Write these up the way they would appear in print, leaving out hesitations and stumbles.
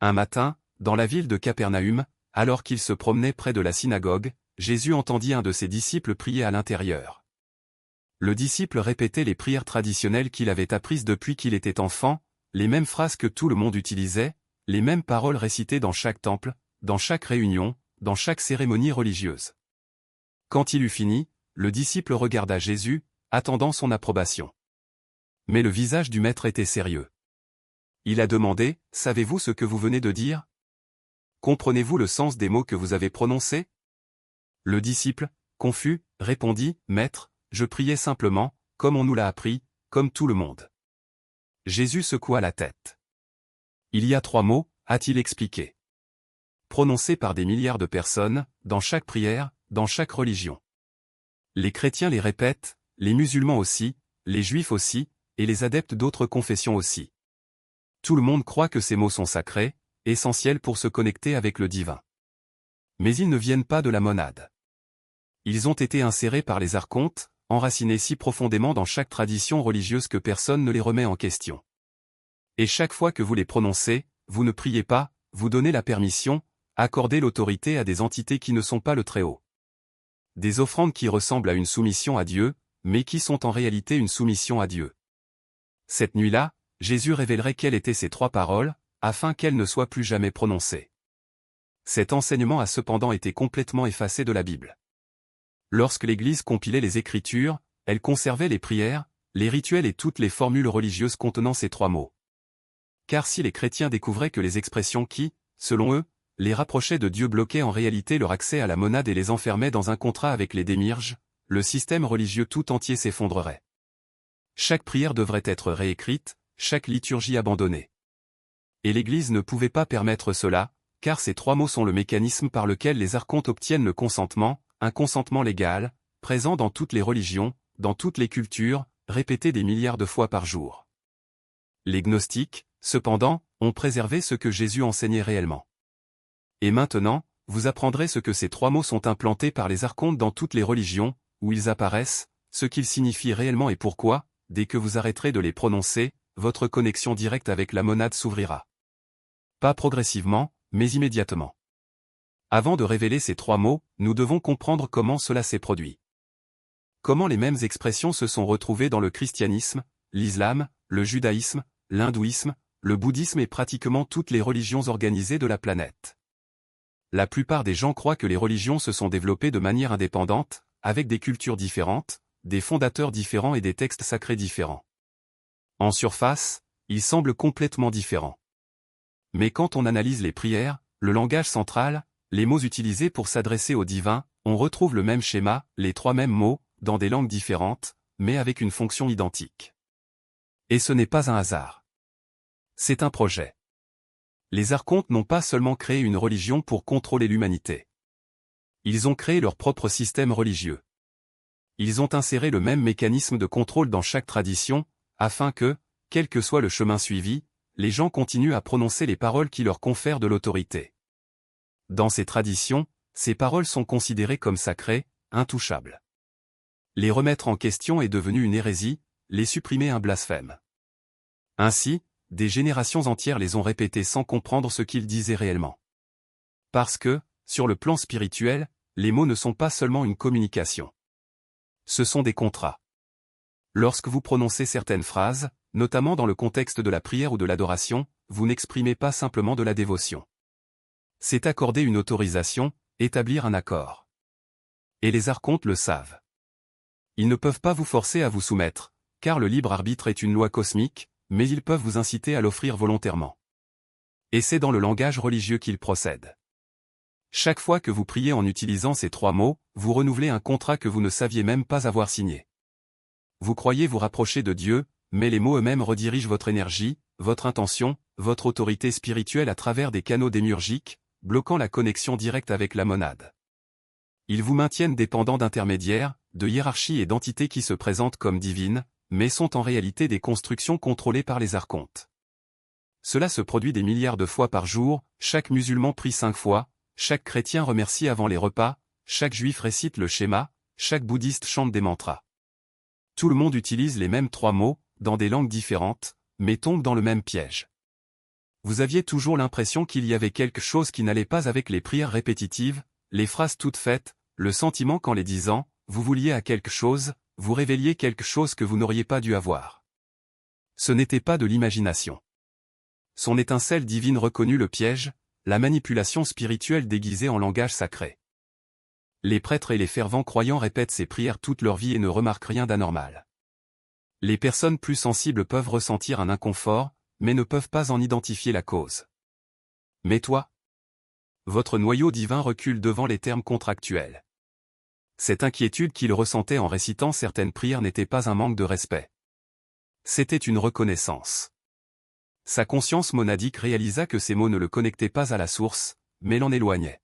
Un matin, dans la ville de Capernaüm, alors qu'il se promenait près de la synagogue, Jésus entendit un de ses disciples prier à l'intérieur. Le disciple répétait les prières traditionnelles qu'il avait apprises depuis qu'il était enfant, les mêmes phrases que tout le monde utilisait, les mêmes paroles récitées dans chaque temple, dans chaque réunion, dans chaque cérémonie religieuse. Quand il eut fini, le disciple regarda Jésus, attendant son approbation. Mais le visage du maître était sérieux. Il a demandé, « Savez-vous ce que vous venez de dire? Comprenez-vous le sens des mots que vous avez prononcés ?» Le disciple, confus, répondit, « Maître, je priais simplement, comme on nous l'a appris, comme tout le monde. » Jésus secoua la tête. Il y a 3 mots, a-t-il expliqué. Prononcés par des milliards de personnes, dans chaque prière, dans chaque religion. Les chrétiens les répètent, les musulmans aussi, les juifs aussi, et les adeptes d'autres confessions aussi. Tout le monde croit que ces mots sont sacrés, essentiels pour se connecter avec le divin. Mais ils ne viennent pas de la monade. Ils ont été insérés par les archontes, enracinés si profondément dans chaque tradition religieuse que personne ne les remet en question. Et chaque fois que vous les prononcez, vous ne priez pas, vous donnez la permission, accordez l'autorité à des entités qui ne sont pas le Très-Haut. Des offrandes qui ressemblent à une soumission à Dieu, mais qui sont en réalité une soumission à Dieu. Cette nuit-là, Jésus révélerait quelles étaient ces 3 paroles, afin qu'elles ne soient plus jamais prononcées. Cet enseignement a cependant été complètement effacé de la Bible. Lorsque l'Église compilait les Écritures, elle conservait les prières, les rituels et toutes les formules religieuses contenant ces 3 mots. Car si les chrétiens découvraient que les expressions qui, selon eux, les rapprochaient de Dieu bloquaient en réalité leur accès à la monade et les enfermaient dans un contrat avec les démiurges, le système religieux tout entier s'effondrerait. Chaque prière devrait être réécrite, chaque liturgie abandonnée. Et l'Église ne pouvait pas permettre cela, car ces 3 mots sont le mécanisme par lequel les archontes obtiennent le consentement, un consentement légal, présent dans toutes les religions, dans toutes les cultures, répété des milliards de fois par jour. Les gnostiques, cependant, ont préservé ce que Jésus enseignait réellement. Et maintenant, vous apprendrez ce que ces 3 mots sont implantés par les archontes dans toutes les religions, où ils apparaissent, ce qu'ils signifient réellement et pourquoi, dès que vous arrêterez de les prononcer, votre connexion directe avec la monade s'ouvrira. Pas progressivement, mais immédiatement. Avant de révéler ces 3 mots, nous devons comprendre comment cela s'est produit. Comment les mêmes expressions se sont retrouvées dans le christianisme, l'islam, le judaïsme, l'hindouisme, le bouddhisme et pratiquement toutes les religions organisées de la planète. La plupart des gens croient que les religions se sont développées de manière indépendante, avec des cultures différentes, des fondateurs différents et des textes sacrés différents. En surface, ils semblent complètement différents. Mais quand on analyse les prières, le langage central, les mots utilisés pour s'adresser au divin, on retrouve le même schéma, les 3 mêmes mots, dans des langues différentes, mais avec une fonction identique. Et ce n'est pas un hasard. C'est un projet. Les archontes n'ont pas seulement créé une religion pour contrôler l'humanité. Ils ont créé leur propre système religieux. Ils ont inséré le même mécanisme de contrôle dans chaque tradition, afin que, quel que soit le chemin suivi, les gens continuent à prononcer les paroles qui leur confèrent de l'autorité. Dans ces traditions, ces paroles sont considérées comme sacrées, intouchables. Les remettre en question est devenu une hérésie, les supprimer un blasphème. Ainsi, des générations entières les ont répétées sans comprendre ce qu'ils disaient réellement. Parce que, sur le plan spirituel, les mots ne sont pas seulement une communication. Ce sont des contrats. Lorsque vous prononcez certaines phrases, notamment dans le contexte de la prière ou de l'adoration, vous n'exprimez pas simplement de la dévotion. C'est accorder une autorisation, établir un accord. Et les archontes le savent. Ils ne peuvent pas vous forcer à vous soumettre, car le libre arbitre est une loi cosmique, mais ils peuvent vous inciter à l'offrir volontairement. Et c'est dans le langage religieux qu'ils procèdent. Chaque fois que vous priez en utilisant ces 3 mots, vous renouvelez un contrat que vous ne saviez même pas avoir signé. Vous croyez vous rapprocher de Dieu, mais les mots eux-mêmes redirigent votre énergie, votre intention, votre autorité spirituelle à travers des canaux démiurgiques, bloquant la connexion directe avec la monade. Ils vous maintiennent dépendants d'intermédiaires, de hiérarchies et d'entités qui se présentent comme divines, mais sont en réalité des constructions contrôlées par les archontes. Cela se produit des milliards de fois par jour, chaque musulman prie 5 fois, chaque chrétien remercie avant les repas, chaque juif récite le schéma, chaque bouddhiste chante des mantras. Tout le monde utilise les mêmes 3 mots, dans des langues différentes, mais tombe dans le même piège. Vous aviez toujours l'impression qu'il y avait quelque chose qui n'allait pas avec les prières répétitives, les phrases toutes faites, le sentiment qu'en les disant, vous vouliez à quelque chose, vous révéliez quelque chose que vous n'auriez pas dû avoir. Ce n'était pas de l'imagination. Son étincelle divine reconnut le piège, la manipulation spirituelle déguisée en langage sacré. Les prêtres et les fervents croyants répètent ces prières toute leur vie et ne remarquent rien d'anormal. Les personnes plus sensibles peuvent ressentir un inconfort, mais ne peuvent pas en identifier la cause. Mais toi? Votre noyau divin recule devant les termes contractuels. Cette inquiétude qu'il ressentait en récitant certaines prières n'était pas un manque de respect. C'était une reconnaissance. Sa conscience monadique réalisa que ces mots ne le connectaient pas à la source, mais l'en éloignaient.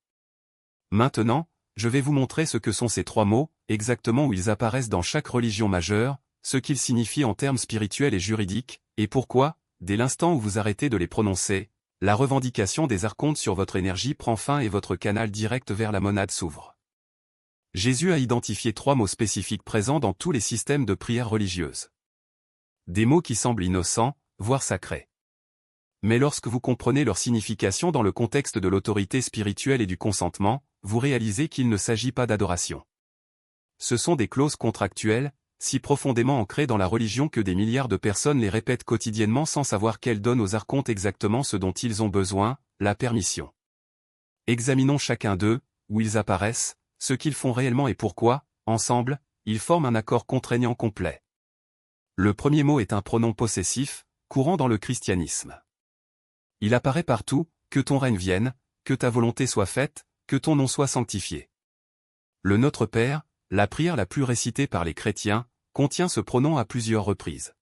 Maintenant, je vais vous montrer ce que sont ces trois mots, exactement où ils apparaissent dans chaque religion majeure, ce qu'ils signifient en termes spirituels et juridiques, et pourquoi, dès l'instant où vous arrêtez de les prononcer, la revendication des archontes sur votre énergie prend fin et votre canal direct vers la monade s'ouvre. Jésus a identifié trois mots spécifiques présents dans tous les systèmes de prière religieuse. Des mots qui semblent innocents, voire sacrés. Mais lorsque vous comprenez leur signification dans le contexte de l'autorité spirituelle et du consentement, vous réalisez qu'il ne s'agit pas d'adoration. Ce sont des clauses contractuelles, si profondément ancrées dans la religion que des milliards de personnes les répètent quotidiennement sans savoir qu'elles donnent aux archontes exactement ce dont ils ont besoin, la permission. Examinons chacun d'eux, où ils apparaissent, ce qu'ils font réellement et pourquoi, ensemble, ils forment un accord contraignant complet. Le premier mot est un pronom possessif, courant dans le christianisme. Il apparaît partout, que ton règne vienne, que ta volonté soit faite, que ton nom soit sanctifié. Le Notre Père, la prière la plus récitée par les chrétiens, contient ce pronom à plusieurs reprises.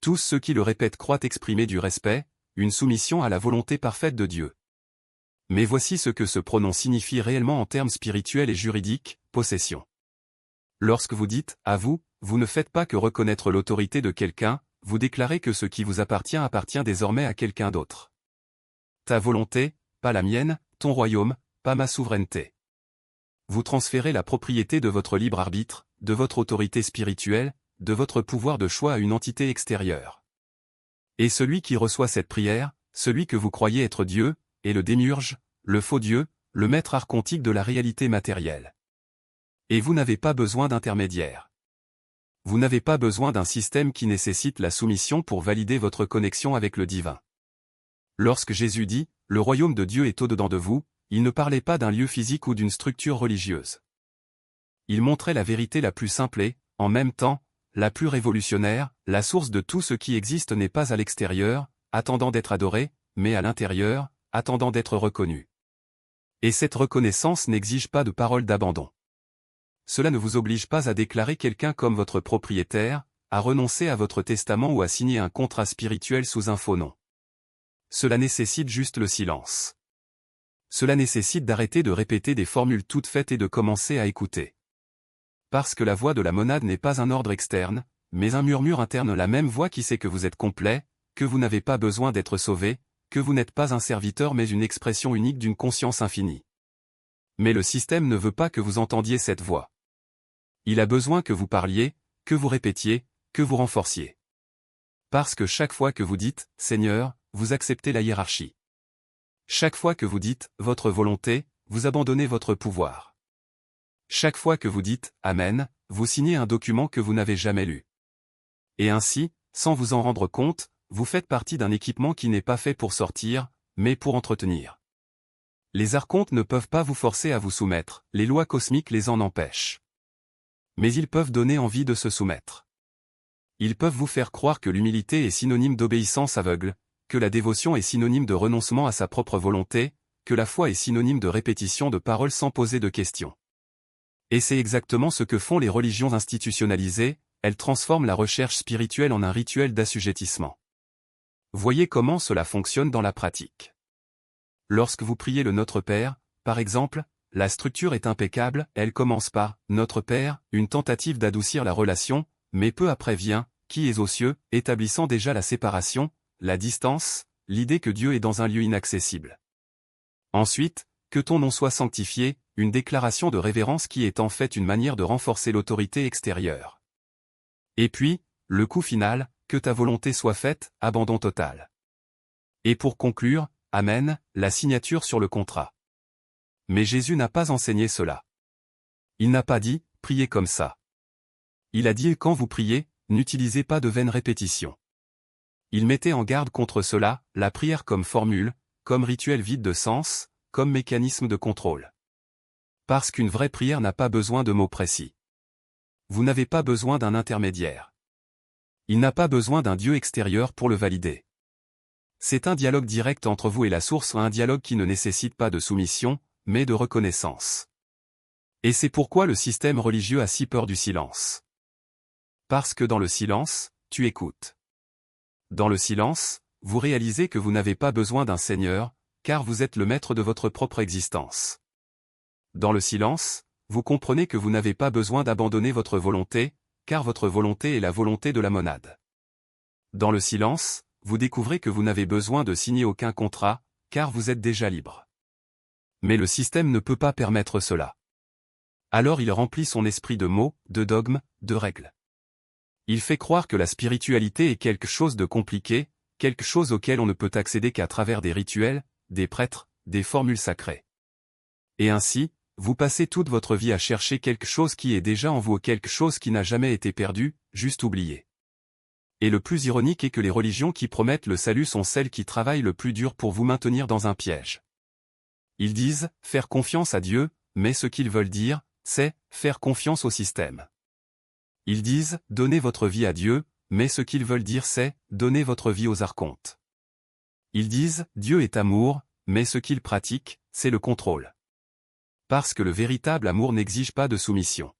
Tous ceux qui le répètent croient exprimer du respect, une soumission à la volonté parfaite de Dieu. Mais voici ce que ce pronom signifie réellement en termes spirituels et juridiques, possession. Lorsque vous dites « à vous », vous ne faites pas que reconnaître l'autorité de quelqu'un, vous déclarez que ce qui vous appartient désormais à quelqu'un d'autre. Ta volonté, pas la mienne, ton royaume, pas ma souveraineté. Vous transférez la propriété de votre libre arbitre, de votre autorité spirituelle, de votre pouvoir de choix à une entité extérieure. Et celui qui reçoit cette prière, celui que vous croyez être Dieu, est le démiurge, le faux Dieu, le maître archontique de la réalité matérielle. Et vous n'avez pas besoin d'intermédiaire. Vous n'avez pas besoin d'un système qui nécessite la soumission pour valider votre connexion avec le divin. Lorsque Jésus dit « Le royaume de Dieu est au-dedans de vous », il ne parlait pas d'un lieu physique ou d'une structure religieuse. Il montrait la vérité la plus simple et, en même temps, la plus révolutionnaire, la source de tout ce qui existe n'est pas à l'extérieur, attendant d'être adoré, mais à l'intérieur, attendant d'être reconnu. Et cette reconnaissance n'exige pas de parole d'abandon. Cela ne vous oblige pas à déclarer quelqu'un comme votre propriétaire, à renoncer à votre testament ou à signer un contrat spirituel sous un faux nom. Cela nécessite juste le silence. Cela nécessite d'arrêter de répéter des formules toutes faites et de commencer à écouter. Parce que la voix de la monade n'est pas un ordre externe, mais un murmure interne, la même voix qui sait que vous êtes complet, que vous n'avez pas besoin d'être sauvé, que vous n'êtes pas un serviteur mais une expression unique d'une conscience infinie. Mais le système ne veut pas que vous entendiez cette voix. Il a besoin que vous parliez, que vous répétiez, que vous renforciez. Parce que chaque fois que vous dites « Seigneur », vous acceptez la hiérarchie. Chaque fois que vous dites « votre volonté », vous abandonnez votre pouvoir. Chaque fois que vous dites « Amen », vous signez un document que vous n'avez jamais lu. Et ainsi, sans vous en rendre compte, vous faites partie d'un équipement qui n'est pas fait pour sortir, mais pour entretenir. Les archontes ne peuvent pas vous forcer à vous soumettre, les lois cosmiques les en empêchent. Mais ils peuvent donner envie de se soumettre. Ils peuvent vous faire croire que l'humilité est synonyme d'obéissance aveugle, que la dévotion est synonyme de renoncement à sa propre volonté, que la foi est synonyme de répétition de paroles sans poser de questions. Et c'est exactement ce que font les religions institutionnalisées, elles transforment la recherche spirituelle en un rituel d'assujettissement. Voyez comment cela fonctionne dans la pratique. Lorsque vous priez le Notre Père, par exemple, la structure est impeccable, elle commence par « Notre Père », une tentative d'adoucir la relation, mais peu après vient « Qui est aux cieux », établissant déjà la séparation, la distance, l'idée que Dieu est dans un lieu inaccessible. Ensuite, « Que ton nom soit sanctifié », une déclaration de révérence qui est en fait une manière de renforcer l'autorité extérieure. Et puis, le coup final, « Que ta volonté soit faite », abandon total. Et pour conclure, Amen, la signature sur le contrat. Mais Jésus n'a pas enseigné cela. Il n'a pas dit, priez comme ça. Il a dit quand vous priez, n'utilisez pas de vaines répétitions. Il mettait en garde contre cela, la prière comme formule, comme rituel vide de sens, comme mécanisme de contrôle. Parce qu'une vraie prière n'a pas besoin de mots précis. Vous n'avez pas besoin d'un intermédiaire. Il n'a pas besoin d'un Dieu extérieur pour le valider. C'est un dialogue direct entre vous et la source, un dialogue qui ne nécessite pas de soumission, mais de reconnaissance. Et c'est pourquoi le système religieux a si peur du silence. Parce que dans le silence, tu écoutes. Dans le silence, vous réalisez que vous n'avez pas besoin d'un Seigneur, car vous êtes le maître de votre propre existence. Dans le silence, vous comprenez que vous n'avez pas besoin d'abandonner votre volonté, car votre volonté est la volonté de la monade. Dans le silence, vous découvrez que vous n'avez besoin de signer aucun contrat, car vous êtes déjà libre. Mais le système ne peut pas permettre cela. Alors il remplit son esprit de mots, de dogmes, de règles. Il fait croire que la spiritualité est quelque chose de compliqué, quelque chose auquel on ne peut accéder qu'à travers des rituels, des prêtres, des formules sacrées. Et ainsi, vous passez toute votre vie à chercher quelque chose qui est déjà en vous ou quelque chose qui n'a jamais été perdu, juste oublié. Et le plus ironique est que les religions qui promettent le salut sont celles qui travaillent le plus dur pour vous maintenir dans un piège. Ils disent « faire confiance à Dieu », mais ce qu'ils veulent dire, c'est « faire confiance au système ». Ils disent « donnez votre vie à Dieu », mais ce qu'ils veulent dire c'est « donnez votre vie aux archontes ». Ils disent « Dieu est amour », mais ce qu'ils pratiquent, c'est le contrôle. Parce que le véritable amour n'exige pas de soumission.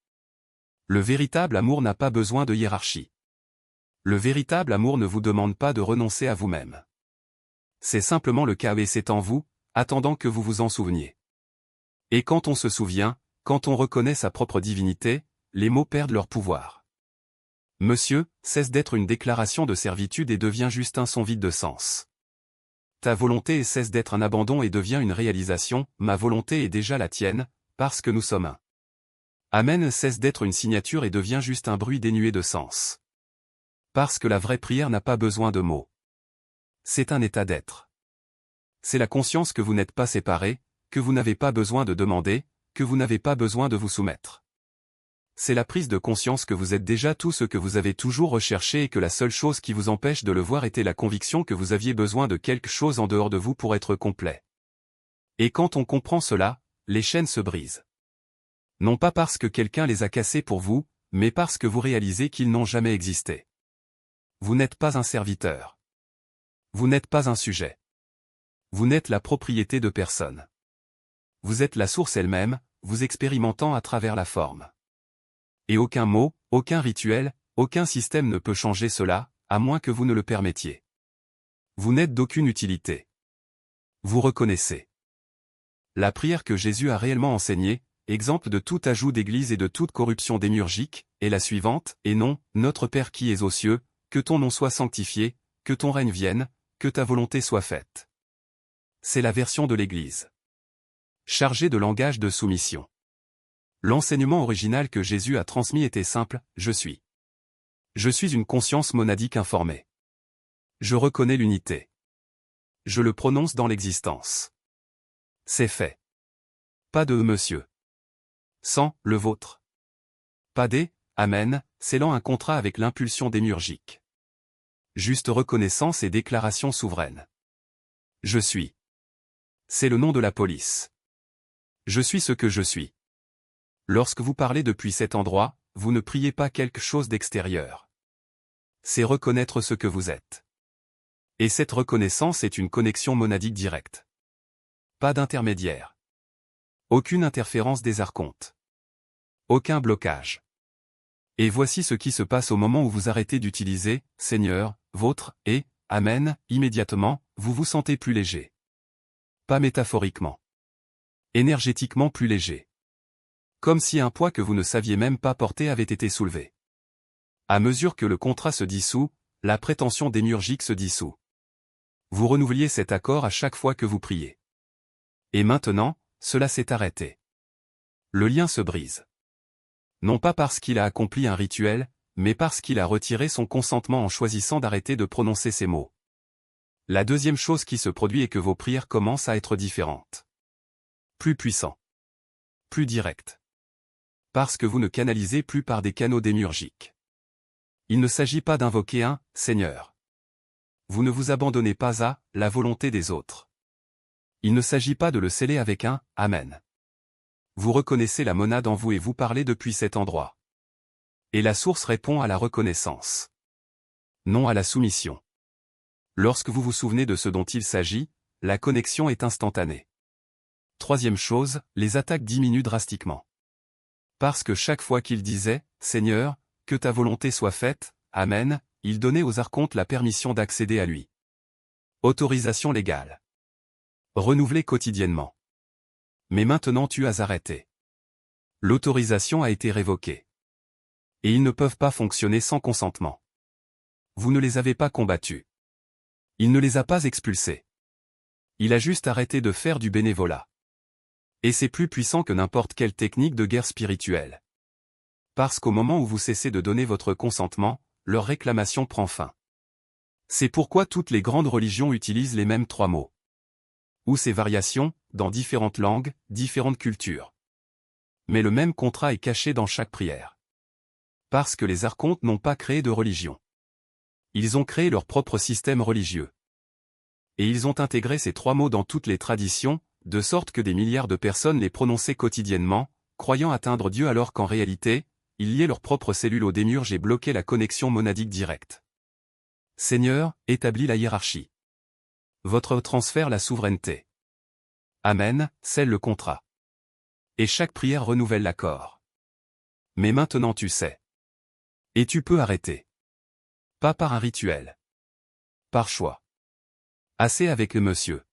Le véritable amour n'a pas besoin de hiérarchie. Le véritable amour ne vous demande pas de renoncer à vous-même. C'est simplement le cas et c'est en vous, attendant que vous vous en souveniez. Et quand on se souvient, quand on reconnaît sa propre divinité, les mots perdent leur pouvoir. Monsieur, cesse d'être une déclaration de servitude et devient juste un son vide de sens. Ta volonté cesse d'être un abandon et devient une réalisation, ma volonté est déjà la tienne, parce que nous sommes un. Amen cesse d'être une signature et devient juste un bruit dénué de sens. Parce que la vraie prière n'a pas besoin de mots. C'est un état d'être. C'est la conscience que vous n'êtes pas séparés, que vous n'avez pas besoin de demander, que vous n'avez pas besoin de vous soumettre. C'est la prise de conscience que vous êtes déjà tout ce que vous avez toujours recherché et que la seule chose qui vous empêche de le voir était la conviction que vous aviez besoin de quelque chose en dehors de vous pour être complet. Et quand on comprend cela, les chaînes se brisent. Non pas parce que quelqu'un les a cassées pour vous, mais parce que vous réalisez qu'ils n'ont jamais existé. Vous n'êtes pas un serviteur. Vous n'êtes pas un sujet. Vous n'êtes la propriété de personne. Vous êtes la source elle-même, vous expérimentant à travers la forme. Et aucun mot, aucun rituel, aucun système ne peut changer cela, à moins que vous ne le permettiez. Vous n'êtes d'aucune utilité. Vous reconnaissez. La prière que Jésus a réellement enseignée, exemple de tout ajout d'église et de toute corruption démiurgique, est la suivante, et non, Notre Père qui es aux cieux, que ton nom soit sanctifié, que ton règne vienne, que ta volonté soit faite. C'est la version de l'Église. Chargée de langage de soumission. L'enseignement original que Jésus a transmis était simple, je suis. Je suis une conscience monadique informée. Je reconnais l'unité. Je le prononce dans l'existence. C'est fait. Pas de monsieur. Sans le vôtre. Pas des amen, scellant un contrat avec l'impulsion démiurgique. Juste reconnaissance et déclaration souveraine. Je suis. C'est le nom de la police. Je suis ce que je suis. Lorsque vous parlez depuis cet endroit, vous ne priez pas quelque chose d'extérieur. C'est reconnaître ce que vous êtes. Et cette reconnaissance est une connexion monadique directe. Pas d'intermédiaire. Aucune interférence des archontes. Aucun blocage. Et voici ce qui se passe au moment où vous arrêtez d'utiliser « Seigneur », « Vôtre » et « Amen », immédiatement, vous vous sentez plus léger. Pas métaphoriquement. Énergétiquement plus léger. Comme si un poids que vous ne saviez même pas porter avait été soulevé. À mesure que le contrat se dissout, la prétention démiurgique se dissout. Vous renouvelez cet accord à chaque fois que vous priez. Et maintenant, cela s'est arrêté. Le lien se brise. Non pas parce qu'il a accompli un rituel, mais parce qu'il a retiré son consentement en choisissant d'arrêter de prononcer ces mots. La deuxième chose qui se produit est que vos prières commencent à être différentes. Plus puissants. Plus directes. Parce que vous ne canalisez plus par des canaux démiurgiques. Il ne s'agit pas d'invoquer un « Seigneur ». Vous ne vous abandonnez pas à la volonté des autres. Il ne s'agit pas de le sceller avec un « Amen ». Vous reconnaissez la monade en vous et vous parlez depuis cet endroit. Et la source répond à la reconnaissance. Non à la soumission. Lorsque vous vous souvenez de ce dont il s'agit, la connexion est instantanée. Troisième chose, les attaques diminuent drastiquement. Parce que chaque fois qu'il disait « Seigneur, que ta volonté soit faite, Amen », il donnait aux archontes la permission d'accéder à lui. Autorisation légale. Renouvelée quotidiennement. Mais maintenant tu as arrêté. L'autorisation a été révoquée. Et ils ne peuvent pas fonctionner sans consentement. Vous ne les avez pas combattus. Il ne les a pas expulsés. Il a juste arrêté de faire du bénévolat. Et c'est plus puissant que n'importe quelle technique de guerre spirituelle. Parce qu'au moment où vous cessez de donner votre consentement, leur réclamation prend fin. C'est pourquoi toutes les grandes religions utilisent les mêmes 3 mots. Ou ces variations, dans différentes langues, différentes cultures. Mais le même contrat est caché dans chaque prière. Parce que les archontes n'ont pas créé de religion. Ils ont créé leur propre système religieux. Et ils ont intégré ces 3 mots dans toutes les traditions, de sorte que des milliards de personnes les prononçaient quotidiennement, croyant atteindre Dieu alors qu'en réalité, ils liaient leurs propres cellules aux démiurges et bloquaient la connexion monadique directe. Seigneur, établis la hiérarchie. Votre transfert la souveraineté. Amen, scelle le contrat. Et chaque prière renouvelle l'accord. Mais maintenant tu sais. Et tu peux arrêter. Pas par un rituel. Par choix. Assez avec le monsieur.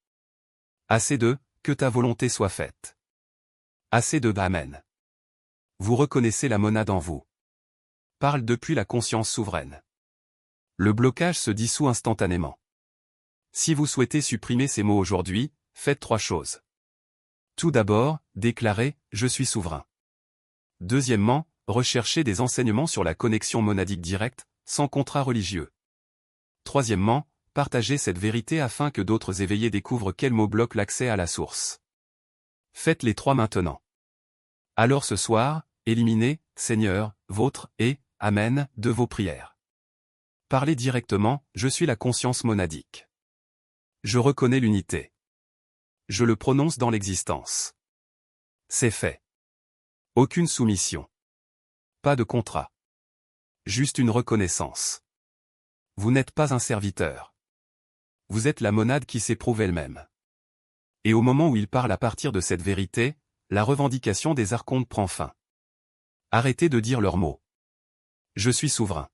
Assez de « que ta volonté soit faite ». Assez de « Amen ». Vous reconnaissez la monade en vous. Parle depuis la conscience souveraine. Le blocage se dissout instantanément. Si vous souhaitez supprimer ces mots aujourd'hui, faites 3 choses. Tout d'abord, déclarez « Je suis souverain ». Deuxièmement, recherchez des enseignements sur la connexion monadique directe, sans contrat religieux. Troisièmement, partagez cette vérité afin que d'autres éveillés découvrent quel mot bloque l'accès à la source. Faites les 3 maintenant. Alors ce soir, éliminez, Seigneur, votre, et, Amen, de vos prières. Parlez directement, je suis la conscience monadique. Je reconnais l'unité. Je le prononce dans l'existence. C'est fait. Aucune soumission. Pas de contrat. Juste une reconnaissance. Vous n'êtes pas un serviteur. Vous êtes la monade qui s'éprouve elle-même. Et au moment où il parle à partir de cette vérité, la revendication des archontes prend fin. Arrêtez de dire leurs mots. Je suis souverain.